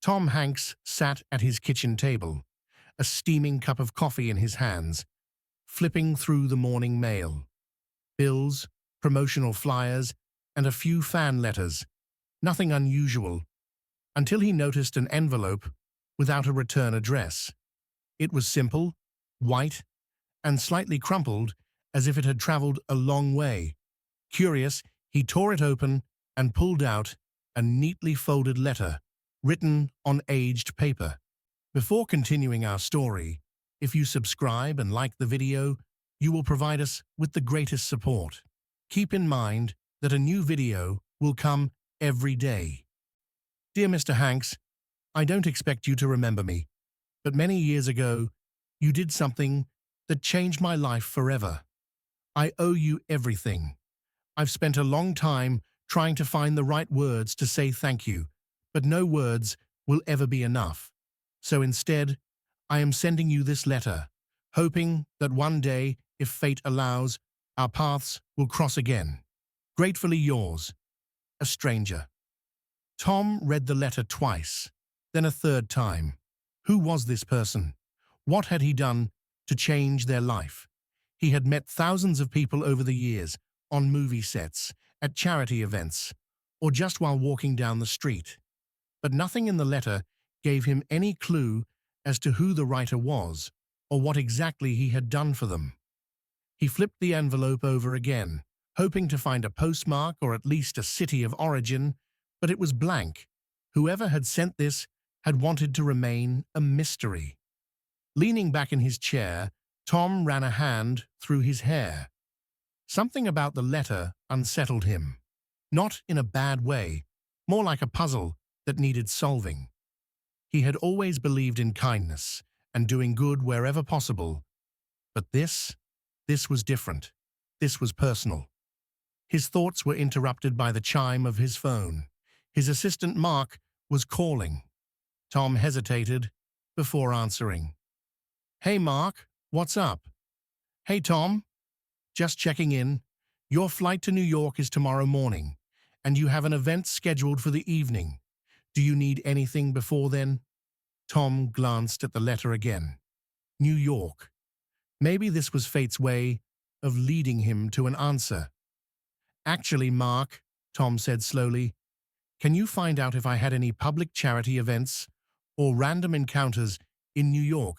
Tom Hanks sat at his kitchen table, a steaming cup of coffee in his hands, flipping through the morning mail. Bills, promotional flyers, and a few fan letters. Nothing unusual, until he noticed an envelope without a return address. It was simple, white, and slightly crumpled, as if it had traveled a long way. Curious, he tore it open and pulled out a neatly folded letter, written on aged paper. Before continuing our story, if you subscribe and like the video, you will provide us with the greatest support. Keep in mind that a new video will come every day. Dear Mr. Hanks, I don't expect you to remember me, but many years ago, you did something that changed my life forever. I owe you everything. I've spent a long time trying to find the right words to say thank you, but no words will ever be enough. So instead, I am sending you this letter, hoping that one day, if fate allows, our paths will cross again. Gratefully yours, a stranger. Tom read the letter twice, then a third time. Who was this person? What had he done to change their life? He had met thousands of people over the years, on movie sets, at charity events, or just while walking down the street. But nothing in the letter gave him any clue as to who the writer was, or what exactly he had done for them. He flipped the envelope over again, hoping to find a postmark or at least a city of origin, but it was blank. Whoever had sent this had wanted to remain a mystery. Leaning back in his chair, Tom ran a hand through his hair. Something about the letter unsettled him. Not in a bad way, more like a puzzle that needed solving. He had always believed in kindness and doing good wherever possible. But this was different. This was personal. His thoughts were interrupted by the chime of his phone. His assistant Mark was calling. Tom hesitated before answering. Hey Mark, what's up? Hey Tom, just checking in. Your flight to New York is tomorrow morning, and you have an event scheduled for the evening. Do you need anything before then? Tom glanced at the letter again. New York. Maybe this was fate's way of leading him to an answer. Actually, Mark, Tom said slowly, can you find out if I had any public charity events or random encounters in New York,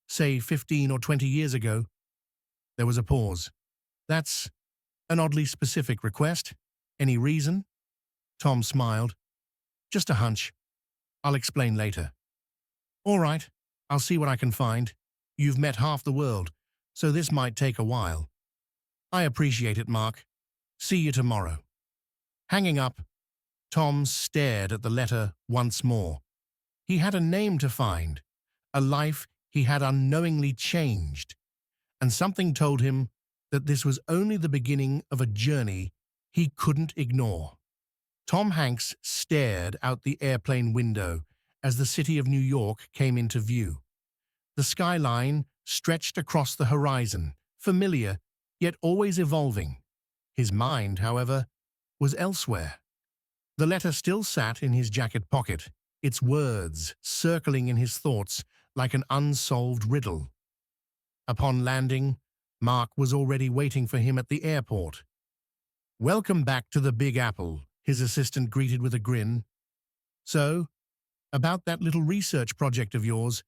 say 15 or 20 years ago? There was a pause. That's an oddly specific request. Any reason? Tom smiled. Just a hunch. I'll explain later. All right, I'll see what I can find. You've met half the world, so this might take a while. I appreciate it, Mark. See you tomorrow. Hanging up, Tom stared at the letter once more. He had a name to find, a life he had unknowingly changed, and something told him that this was only the beginning of a journey he couldn't ignore. Tom Hanks stared out the airplane window as the city of New York came into view. The skyline stretched across the horizon, familiar, yet always evolving. His mind, however, was elsewhere. The letter still sat in his jacket pocket, its words circling in his thoughts like an unsolved riddle. Upon landing, Mark was already waiting for him at the airport. Welcome back to the Big Apple, his assistant greeted with a grin. So, about that little research project of yours,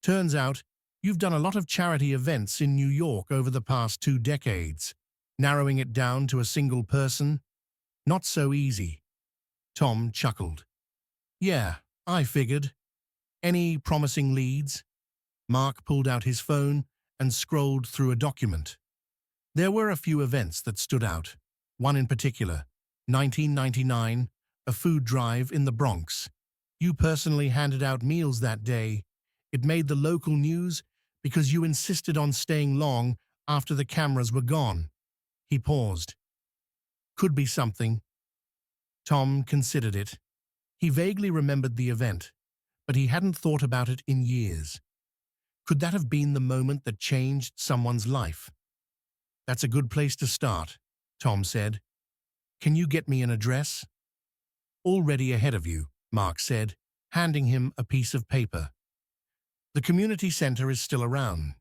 turns out you've done a lot of charity events in New York over the past 2 decades. Narrowing it down to a single person? Not so easy. Tom chuckled. Yeah, I figured. Any promising leads? Mark pulled out his phone and scrolled through a document. There were a few events that stood out. One in particular, 1999, a food drive in the Bronx. You personally handed out meals that day. It made the local news because you insisted on staying long after the cameras were gone. He paused. Could be something. Tom considered it. He vaguely remembered the event, but he hadn't thought about it in years. Could that have been the moment that changed someone's life? That's a good place to start, Tom said. Can you get me an address? Already ahead of you, Mark said, handing him a piece of paper. The community center is still around.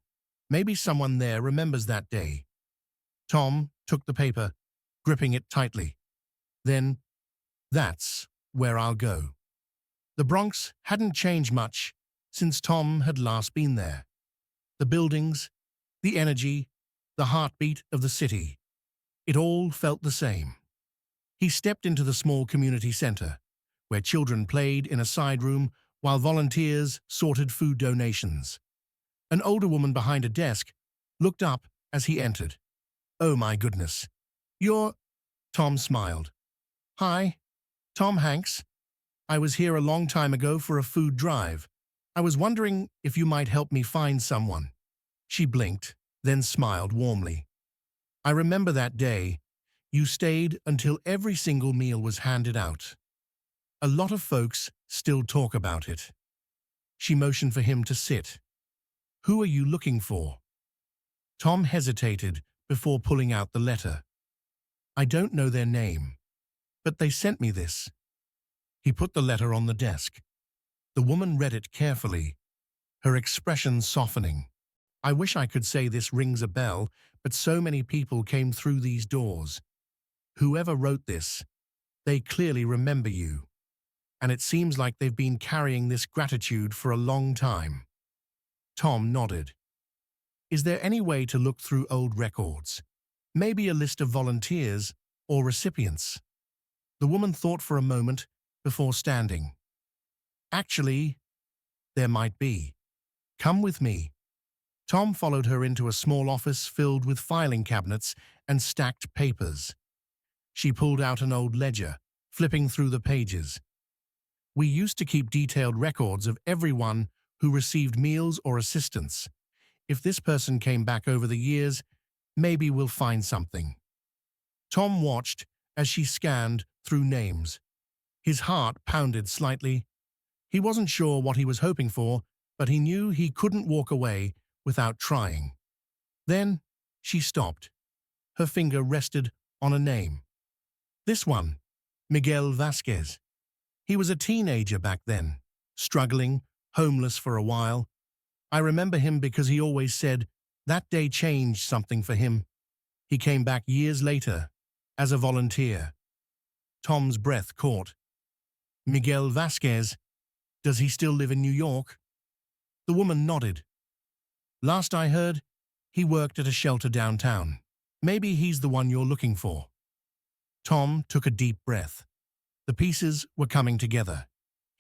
Maybe someone there remembers that day. Tom took the paper, gripping it tightly. Then, that's where I'll go. The Bronx hadn't changed much since Tom had last been there. The buildings, the energy, the heartbeat of the city. It all felt the same. He stepped into the small community center, where children played in a side room while volunteers sorted food donations. An older woman behind a desk looked up as he entered. "Oh my goodness. You're—" Tom smiled. "Hi, Tom Hanks. I was here a long time ago for a food drive. I was wondering if you might help me find someone." She blinked, then smiled warmly. "I remember that day. You stayed until every single meal was handed out. A lot of folks still talk about it." She motioned for him to sit. "Who are you looking for?" Tom hesitated before pulling out the letter. "I don't know their name, but they sent me this." He put the letter on the desk. The woman read it carefully, her expression softening. "I wish I could say this rings a bell, but so many people came through these doors. Whoever wrote this, they clearly remember you. And it seems like they've been carrying this gratitude for a long time." Tom nodded. "Is there any way to look through old records? Maybe a list of volunteers or recipients?" The woman thought for a moment before standing. "Actually, there might be. Come with me." Tom followed her into a small office filled with filing cabinets and stacked papers. She pulled out an old ledger, flipping through the pages. "We used to keep detailed records of everyone who received meals or assistance. If this person came back over the years, maybe we'll find something." Tom watched as she scanned through names. His heart pounded slightly. He wasn't sure what he was hoping for, but he knew he couldn't walk away without trying. Then she stopped. Her finger rested on a name. This one, Miguel Vasquez. He was a teenager back then, struggling, homeless for a while. I remember him because he always said that day changed something for him. He came back years later, as a volunteer. Tom's breath caught. "Miguel Vasquez? Does he still live in New York?" The woman nodded. "Last I heard, he worked at a shelter downtown. Maybe he's the one you're looking for." Tom took a deep breath. The pieces were coming together.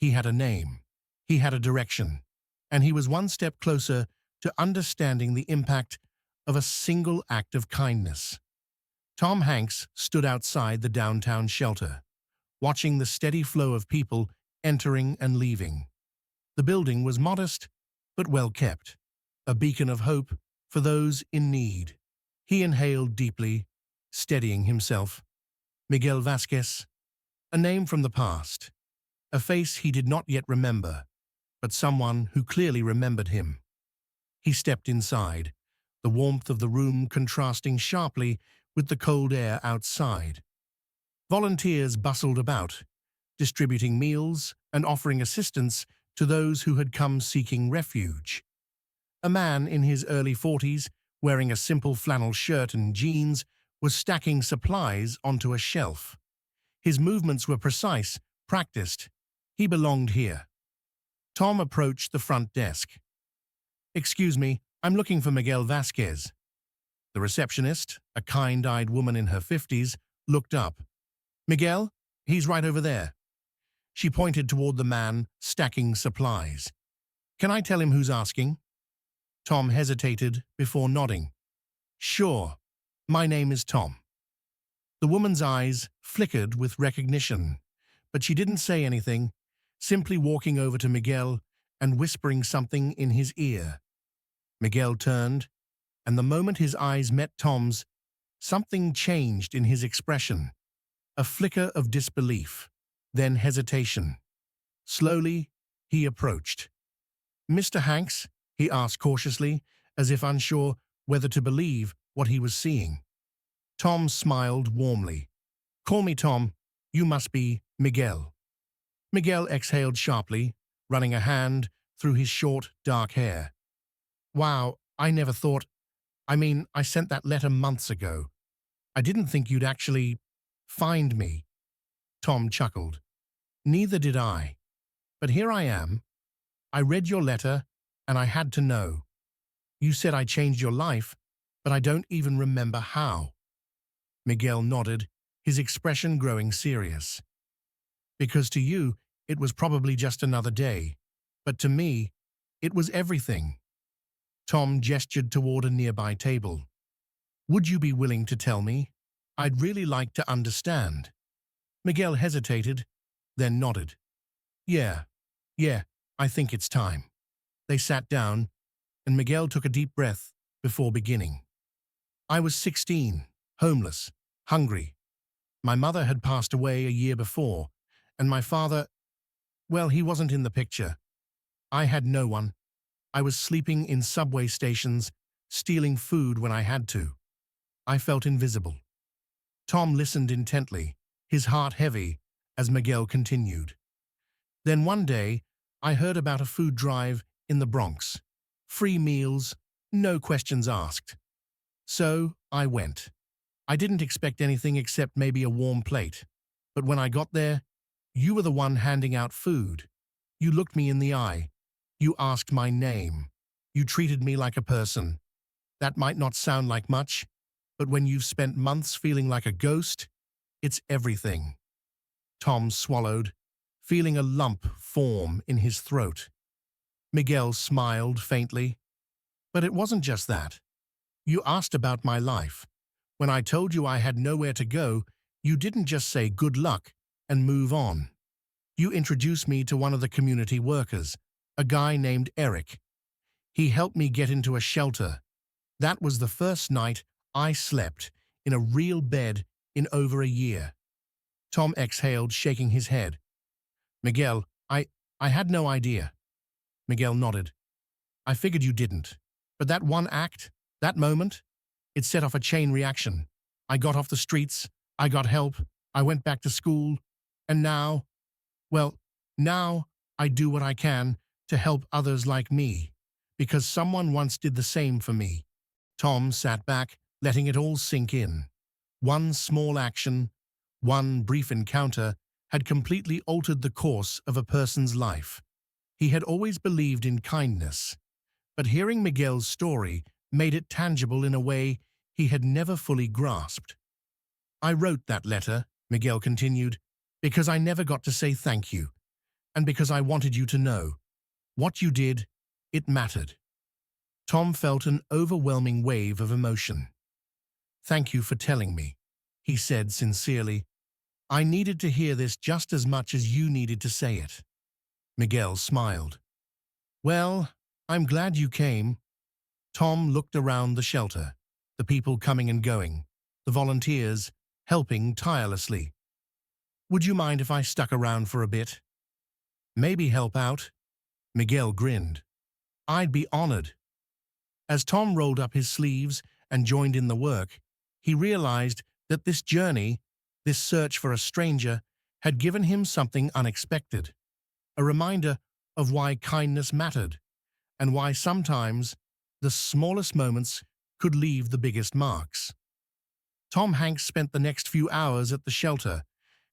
He had a name. He had a direction. And he was one step closer to understanding the impact of a single act of kindness. Tom Hanks stood outside the downtown shelter, watching the steady flow of people entering and leaving. The building was modest, but well kept, a beacon of hope for those in need. He inhaled deeply, steadying himself. Miguel Vasquez, a name from the past, a face he did not yet remember, but someone who clearly remembered him. He stepped inside, the warmth of the room contrasting sharply with the cold air outside. Volunteers bustled about, distributing meals and offering assistance to those who had come seeking refuge. A man in his early 40s, wearing a simple flannel shirt and jeans, was stacking supplies onto a shelf. His movements were precise, practiced. He belonged here. Tom approached the front desk. "Excuse me, I'm looking for Miguel Vasquez." The receptionist, a kind-eyed woman in her 50s, looked up. "Miguel? He's right over there." She pointed toward the man stacking supplies. "Can I tell him who's asking?" Tom hesitated before nodding. "Sure. My name is Tom." The woman's eyes flickered with recognition, but she didn't say anything, simply walking over to Miguel and whispering something in his ear. Miguel turned, and the moment his eyes met Tom's, something changed in his expression. A flicker of disbelief, then hesitation. Slowly, he approached. "Mr. Hanks?" he asked cautiously, as if unsure whether to believe what he was seeing. Tom smiled warmly. "Call me Tom. You must be Miguel." Miguel exhaled sharply, running a hand through his short, dark hair. Wow, I never thought. I sent that letter months ago. I didn't think you'd actually find me. Tom chuckled. Neither did I. But here I am. I read your letter, and I had to know. You said I changed your life, but I don't even remember how. Miguel nodded, his expression growing serious. Because to you, it was probably just another day. But to me, it was everything. Tom gestured toward a nearby table. Would you be willing to tell me? I'd really like to understand. Miguel hesitated, then nodded. Yeah, I think it's time. They sat down, and Miguel took a deep breath before beginning. I was 16, homeless, hungry. My mother had passed away a year before, and my father, well, he wasn't in the picture. I had no one. I was sleeping in subway stations, stealing food when I had to. I felt invisible. Tom listened intently, his heart heavy, as Miguel continued. Then one day, I heard about a food drive in the Bronx. Free meals, no questions asked. So, I went. I didn't expect anything except maybe a warm plate. But when I got there, you were the one handing out food. You looked me in the eye. You asked my name. You treated me like a person. That might not sound like much, but when you've spent months feeling like a ghost, it's everything. Tom swallowed, feeling a lump form in his throat. Miguel smiled faintly. But it wasn't just that. You asked about my life. When I told you I had nowhere to go, you didn't just say good luck and move on. You introduced me to one of the community workers, a guy named Eric. He helped me get into a shelter. That was the first night I slept in a real bed in over a year. Tom exhaled, shaking his head. Miguel, I had no idea. Miguel nodded. I figured you didn't. But that one act, that moment, it set off a chain reaction. I got off the streets, I got help, I went back to school, and now, well, now I do what I can to help others like me, because someone once did the same for me. Tom sat back, letting it all sink in. One small action, one brief encounter, had completely altered the course of a person's life. He had always believed in kindness, but hearing Miguel's story made it tangible in a way he had never fully grasped. I wrote that letter, Miguel continued, because I never got to say thank you, and because I wanted you to know. What you did, it mattered. Tom felt an overwhelming wave of emotion. Thank you for telling me, he said sincerely. I needed to hear this just as much as you needed to say it. Miguel smiled. Well, I'm glad you came. Tom looked around the shelter, the people coming and going, the volunteers helping tirelessly. Would you mind if I stuck around for a bit? Maybe help out? Miguel grinned. I'd be honored. As Tom rolled up his sleeves and joined in the work, he realized that this journey, this search for a stranger, had given him something unexpected. A reminder of why kindness mattered, and why sometimes the smallest moments could leave the biggest marks. Tom Hanks spent the next few hours at the shelter,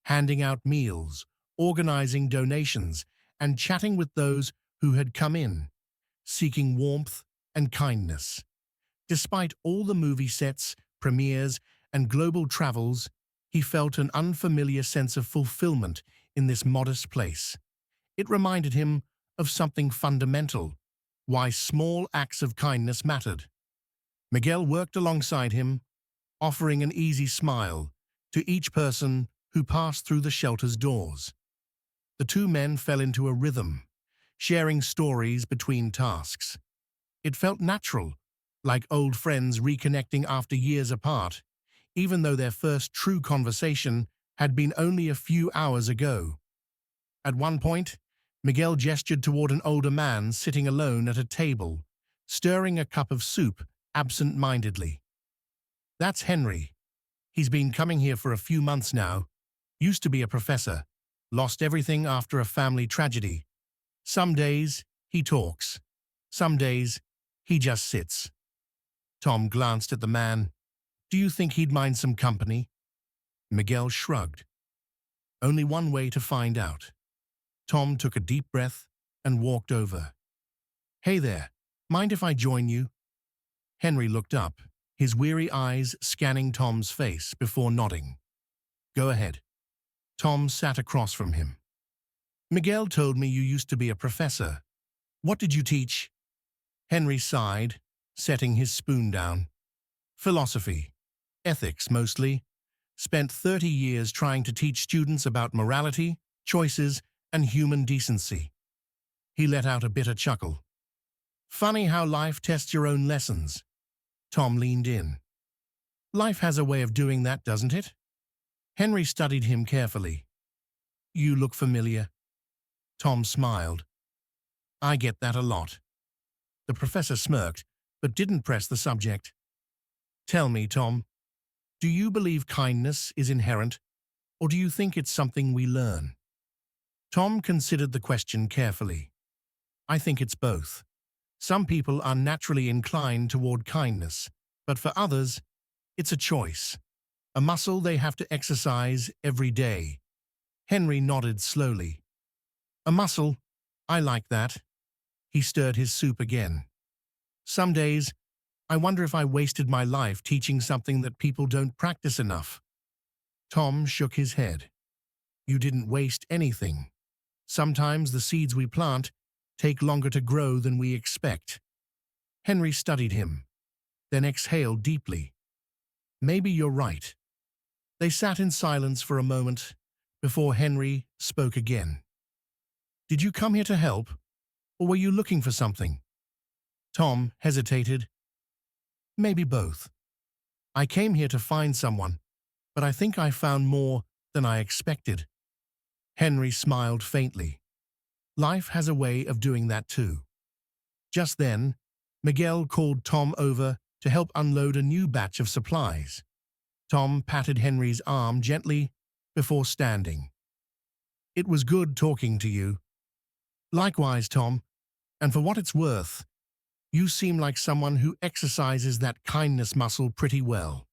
handing out meals, organizing donations, and chatting with those who had come in, seeking warmth and kindness. Despite all the movie sets, premieres, and global travels, he felt an unfamiliar sense of fulfillment in this modest place. It reminded him of something fundamental, why small acts of kindness mattered. Miguel worked alongside him, offering an easy smile to each person who passed through the shelter's doors. The two men fell into a rhythm, sharing stories between tasks. It felt natural, like old friends reconnecting after years apart, even though their first true conversation had been only a few hours ago. At one point, Miguel gestured toward an older man sitting alone at a table, stirring a cup of soup absent-mindedly. That's Henry. He's been coming here for a few months now. Used to be a professor. Lost everything after a family tragedy. Some days, he talks. Some days, he just sits. Tom glanced at the man. Do you think he'd mind some company? Miguel shrugged. Only one way to find out. Tom took a deep breath and walked over. Hey there, mind if I join you? Henry looked up, his weary eyes scanning Tom's face before nodding. Go ahead. Tom sat across from him. Miguel told me you used to be a professor. What did you teach? Henry sighed, setting his spoon down. Philosophy. Ethics, mostly. Spent 30 years trying to teach students about morality, choices, and human decency. He let out a bitter chuckle. Funny how life tests your own lessons. Tom leaned in. Life has a way of doing that, doesn't it? Henry studied him carefully. You look familiar. Tom smiled. I get that a lot. The professor smirked, but didn't press the subject. Tell me, Tom, do you believe kindness is inherent, or do you think it's something we learn? Tom considered the question carefully. I think it's both. Some people are naturally inclined toward kindness, but for others, it's a choice, a muscle they have to exercise every day. Henry nodded slowly. A muscle? I like that. He stirred his soup again. Some days, I wonder if I wasted my life teaching something that people don't practice enough. Tom shook his head. You didn't waste anything. Sometimes the seeds we plant take longer to grow than we expect. Henry studied him, then exhaled deeply. Maybe you're right. They sat in silence for a moment before Henry spoke again. Did you come here to help, or were you looking for something? Tom hesitated. Maybe both. I came here to find someone, but I think I found more than I expected. Henry smiled faintly. Life has a way of doing that too. Just then, Miguel called Tom over to help unload a new batch of supplies. Tom patted Henry's arm gently before standing. It was good talking to you. Likewise, Tom, and for what it's worth, you seem like someone who exercises that kindness muscle pretty well.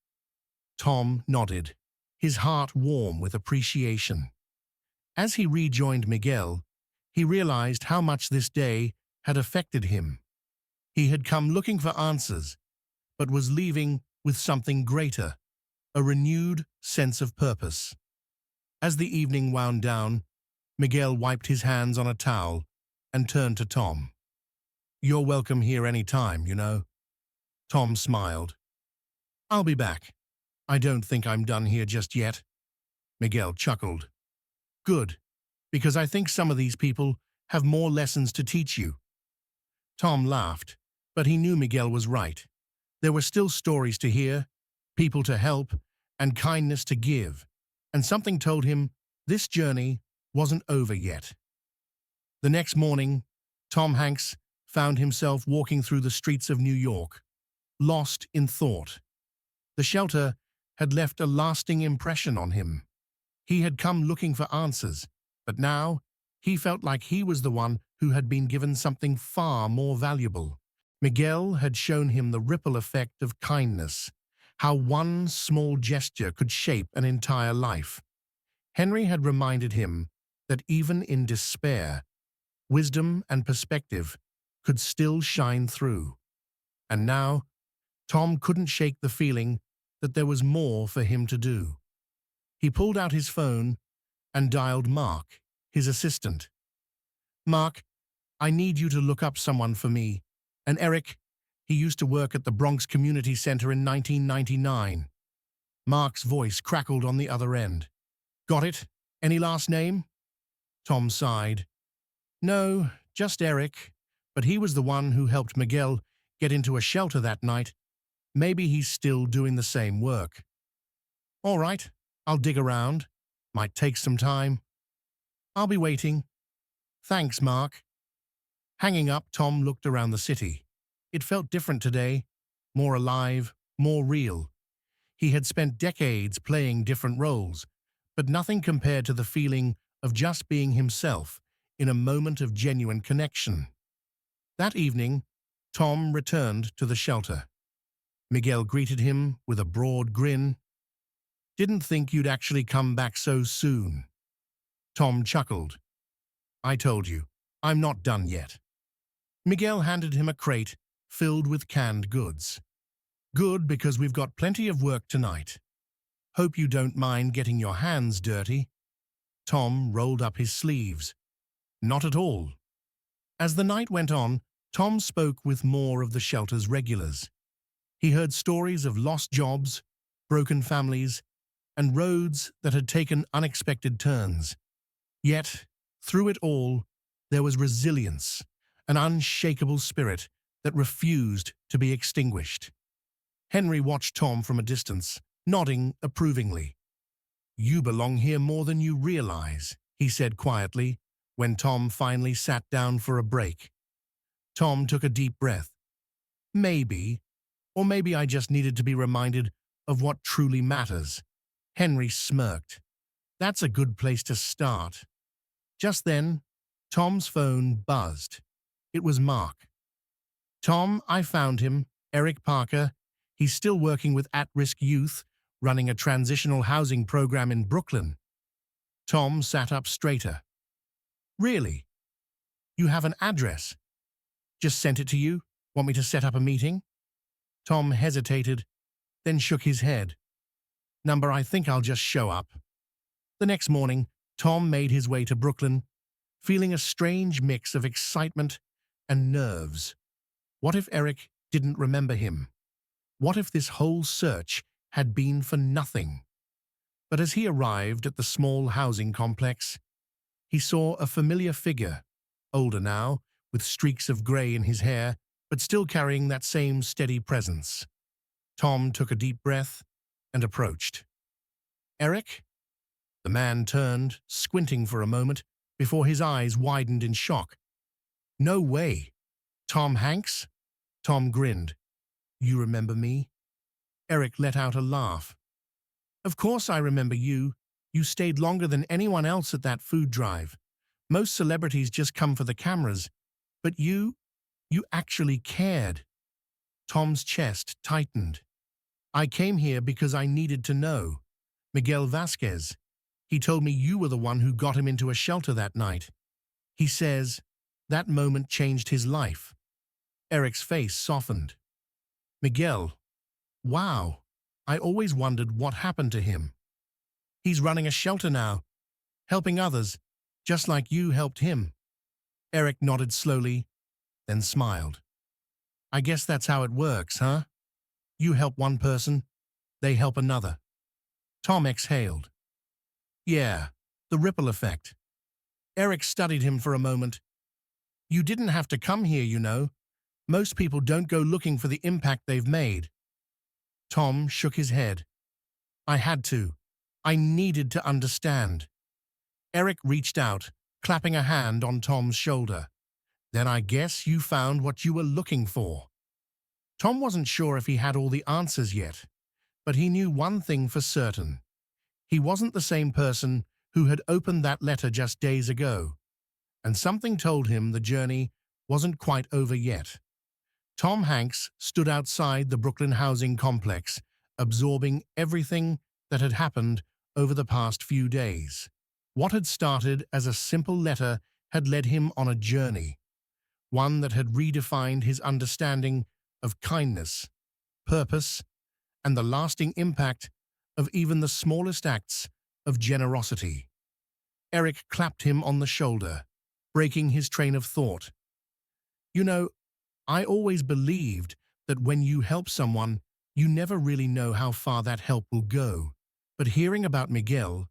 Tom nodded, his heart warm with appreciation. As he rejoined Miguel, he realized how much this day had affected him. He had come looking for answers, but was leaving with something greater, a renewed sense of purpose. As the evening wound down, Miguel wiped his hands on a towel and turned to Tom. You're welcome here any time, you know. Tom smiled. I'll be back. I don't think I'm done here just yet. Miguel chuckled. Good, because I think some of these people have more lessons to teach you. Tom laughed, but he knew Miguel was right. There were still stories to hear, people to help, and kindness to give, and something told him this journey wasn't over yet. The next morning, Tom Hanks found himself walking through the streets of New York, lost in thought. The shelter had left a lasting impression on him. He had come looking for answers, but now he felt like he was the one who had been given something far more valuable. Miguel had shown him the ripple effect of kindness, how one small gesture could shape an entire life. Henry had reminded him that even in despair, wisdom and perspective could still shine through. And now, Tom couldn't shake the feeling that there was more for him to do. He pulled out his phone and dialed Mark, his assistant. Mark, I need you to look up someone for me. And Eric, he used to work at the Bronx Community Center in 1999. Mark's voice crackled on the other end. Got it? Any last name? Tom sighed. No, just Eric, but he was the one who helped Miguel get into a shelter that night. Maybe he's still doing the same work. All right, I'll dig around. Might take some time. I'll be waiting. Thanks, Mark. Hanging up, Tom looked around the city. It felt different today, more alive, more real. He had spent decades playing different roles, but nothing compared to the feeling of just being himself in a moment of genuine connection. That evening, Tom returned to the shelter. Miguel greeted him with a broad grin. "Didn't think you'd actually come back so soon." Tom chuckled. "I told you, I'm not done yet." Miguel handed him a crate filled with canned goods. "Good, because we've got plenty of work tonight. Hope you don't mind getting your hands dirty." Tom rolled up his sleeves. "Not at all." As the night went on, Tom spoke with more of the shelter's regulars. He heard stories of lost jobs, broken families, and roads that had taken unexpected turns. Yet, through it all, there was resilience, an unshakable spirit that refused to be extinguished. Henry watched Tom from a distance, nodding approvingly. "You belong here more than you realize," he said quietly, when Tom finally sat down for a break. Tom took a deep breath. "Maybe, or maybe I just needed to be reminded of what truly matters." Henry smirked. "That's a good place to start." Just then, Tom's phone buzzed. It was Mark. "Tom, I found him, Eric Parker. He's still working with at-risk youth, running a transitional housing program in Brooklyn." Tom sat up straighter. "Really? You have an address? Just sent it to you? Want me to set up a meeting?" Tom hesitated, then shook his head. "Number, I think I'll just show up." The next morning, Tom made his way to Brooklyn, feeling a strange mix of excitement and nerves. What if Eric didn't remember him? What if this whole search had been for nothing? But as he arrived at the small housing complex, he saw a familiar figure, older now, with streaks of grey in his hair, but still carrying that same steady presence. Tom took a deep breath and approached. "Eric?" The man turned, squinting for a moment, before his eyes widened in shock. "No way! Tom Hanks?" Tom grinned. "You remember me?" Eric let out a laugh. "Of course I remember you. You stayed longer than anyone else at that food drive. Most celebrities just come for the cameras. But you actually cared." Tom's chest tightened. "I came here because I needed to know. Miguel Vasquez. He told me you were the one who got him into a shelter that night. He says that moment changed his life." Eric's face softened. "Miguel, wow. I always wondered what happened to him. He's running a shelter now, helping others, just like you helped him." Eric nodded slowly, then smiled. "I guess that's how it works, huh? You help one person, they help another." Tom exhaled. "Yeah, the ripple effect." Eric studied him for a moment. "You didn't have to come here, you know. Most people don't go looking for the impact they've made." Tom shook his head. "I had to. I needed to understand." Eric reached out, clapping a hand on Tom's shoulder. "Then I guess you found what you were looking for." Tom wasn't sure if he had all the answers yet, but he knew one thing for certain. He wasn't the same person who had opened that letter just days ago, and something told him the journey wasn't quite over yet. Tom Hanks stood outside the Brooklyn housing complex, absorbing everything that had happened over the past few days. What had started as a simple letter had led him on a journey, one that had redefined his understanding of kindness, purpose, and the lasting impact of even the smallest acts of generosity. Eric clapped him on the shoulder, breaking his train of thought. "You know, I always believed that when you help someone, you never really know how far that help will go. But hearing about Miguel,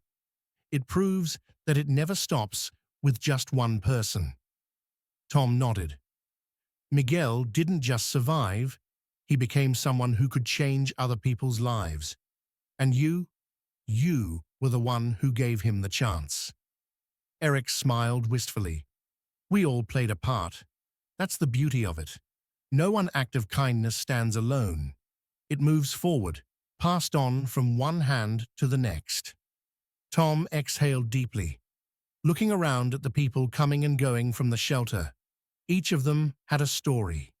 it proves that it never stops with just one person." Tom nodded. "Miguel didn't just survive, he became someone who could change other people's lives. And you were the one who gave him the chance." Eric smiled wistfully. "We all played a part. That's the beauty of it. No one act of kindness stands alone. It moves forward, passed on from one hand to the next." Tom exhaled deeply. looking around at the people coming and going from the shelter. Each of them had a story.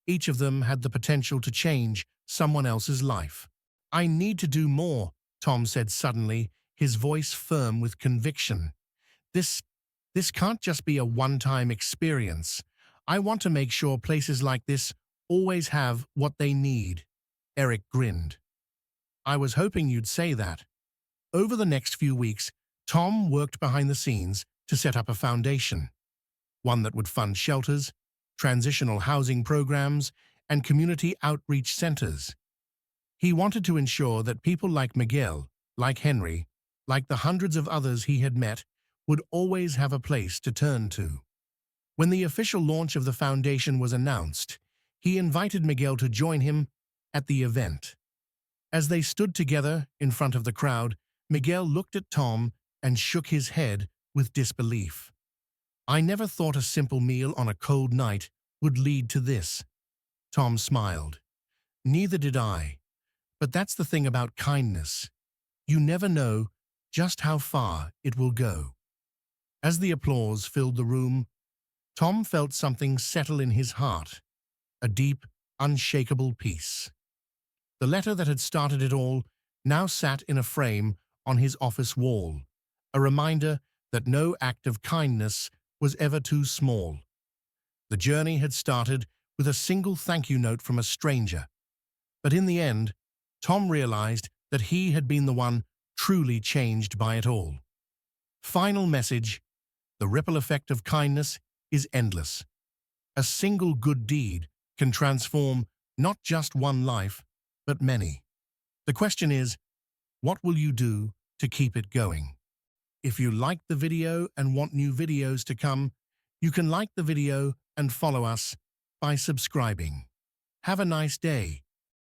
Each of them had the potential to change someone else's life. "I need to do more," Tom said suddenly, his voice firm with conviction. This, this can't just be a one-time experience. I want to make sure places like this always have what they need." Eric grinned. "I was hoping you'd say that." Over the next few weeks, Tom worked behind the scenes to set up a foundation, one that would fund shelters, transitional housing programs, and community outreach centers. He wanted to ensure that people like Miguel, like Henry, like the hundreds of others he had met, would always have a place to turn to. When the official launch of the foundation was announced, he invited Miguel to join him at the event. As they stood together in front of the crowd, Miguel looked at Tom and shook his head with disbelief. "I never thought a simple meal on a cold night would lead to this." Tom smiled. "Neither did I. But that's the thing about kindness. You never know just how far it will go." As the applause filled the room, Tom felt something settle in his heart, a deep, unshakable peace. The letter that had started it all now sat in a frame on his office wall, a reminder that no act of kindness was ever too small. The journey had started with a single thank you note from a stranger, but in the end, Tom realized that he had been the one truly changed by it all. Final message: the ripple effect of kindness is endless. A single good deed can transform not just one life, but many. The question is, what will you do to keep it going? If you liked the video and want new videos to come, you can like the video and follow us by subscribing. Have a nice day.